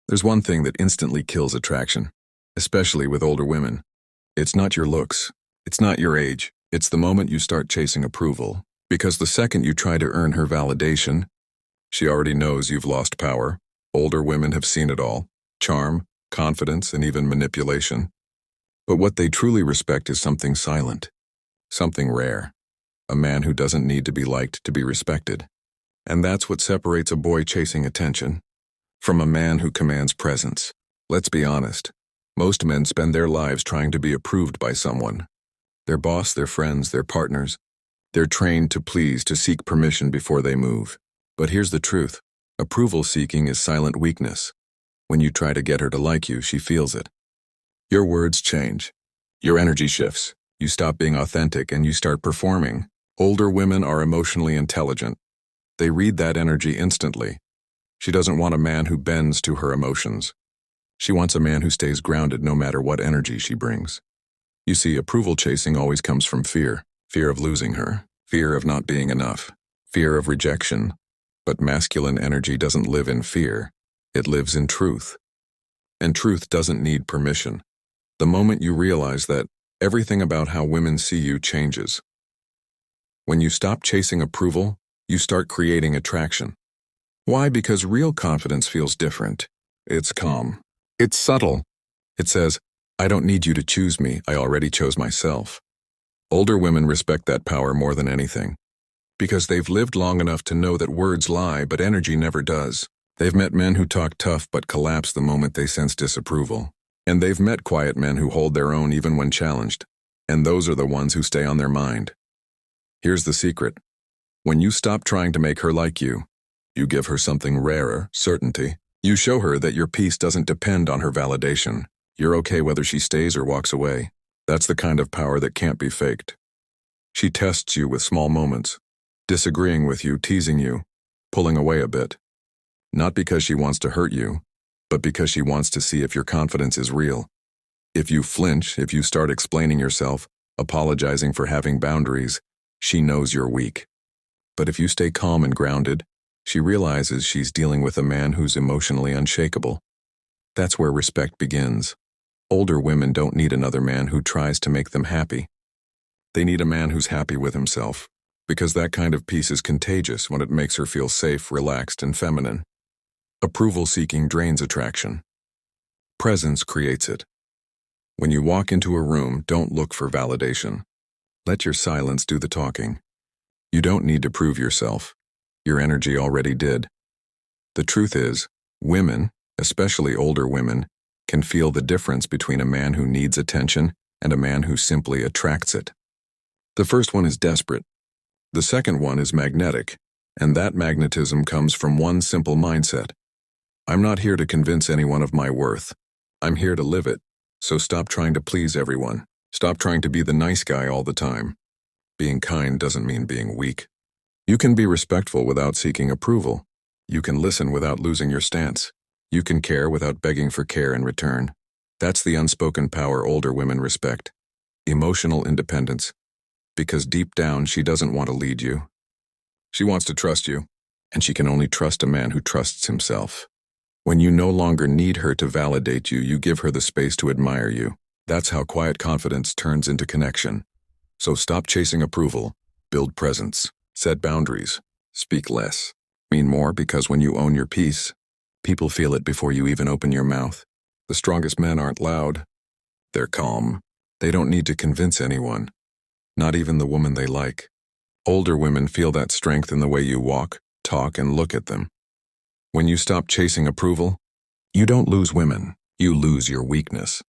There's one thing that instantly kills attraction, especially with older women. It's not your looks. It's not your age. It's the moment you start chasing approval. Because the second you try to earn her validation, she already knows you've lost power. Older women have seen it all: charm, confidence, and even manipulation. But what they truly respect is something silent, something rare. A man who doesn't need to be liked to be respected. And that's what separates a boy chasing attention from a man who commands presence. Let's be honest. Most men spend their lives trying to be approved by someone. Their boss, their friends, their partners. They're trained to please, to seek permission before they move. But here's the truth. Approval seeking is silent weakness. When you try to get her to like you, she feels it. Your words change. Your energy shifts. You stop being authentic and you start performing. Older women are emotionally intelligent. They read that energy instantly. She doesn't want a man who bends to her emotions. She wants a man who stays grounded no matter what energy she brings. You see, approval chasing always comes from fear. Fear of losing her. Fear of not being enough. Fear of rejection. But masculine energy doesn't live in fear. It lives in truth. And truth doesn't need permission. The moment you realize that, everything about how women see you changes. When you stop chasing approval, you start creating attraction. Why? Because real confidence feels different. It's calm. It's subtle. It says, I don't need you to choose me, I already chose myself. Older women respect that power more than anything. Because they've lived long enough to know that words lie, but energy never does. They've met men who talk tough but collapse the moment they sense disapproval. And they've met quiet men who hold their own even when challenged. And those are the ones who stay on their mind. Here's the secret. When you stop trying to make her like you, you give her something rarer, certainty. You show her that your peace doesn't depend on her validation. You're okay whether she stays or walks away. That's the kind of power that can't be faked. She tests you with small moments, disagreeing with you, teasing you, pulling away a bit. Not because she wants to hurt you, but because she wants to see if your confidence is real. If you flinch, if you start explaining yourself, apologizing for having boundaries, she knows you're weak. But if you stay calm and grounded, she realizes she's dealing with a man who's emotionally unshakable. That's where respect begins. Older women don't need another man who tries to make them happy. They need a man who's happy with himself, because that kind of peace is contagious when it makes her feel safe, relaxed, and feminine. Approval seeking drains attraction. Presence creates it. When you walk into a room, don't look for validation. Let your silence do the talking. You don't need to prove yourself. Your energy already did. The truth is, women, especially older women, can feel the difference between a man who needs attention and a man who simply attracts it. The first one is desperate. The second one is magnetic, and that magnetism comes from one simple mindset. I'm not here to convince anyone of my worth. I'm here to live it. So stop trying to please everyone. Stop trying to be the nice guy all the time. Being kind doesn't mean being weak. You can be respectful without seeking approval. You can listen without losing your stance. You can care without begging for care in return. That's the unspoken power older women respect. Emotional independence. Because deep down, she doesn't want to lead you. She wants to trust you, and she can only trust a man who trusts himself. When you no longer need her to validate you, you give her the space to admire you. That's how quiet confidence turns into connection. So stop chasing approval. Build presence. Set boundaries. Speak less. Mean more, because when you own your peace, people feel it before you even open your mouth. The strongest men aren't loud. They're calm. They don't need to convince anyone. Not even the woman they like. Older women feel that strength in the way you walk, talk, and look at them. When you stop chasing approval, you don't lose women. You lose your weakness.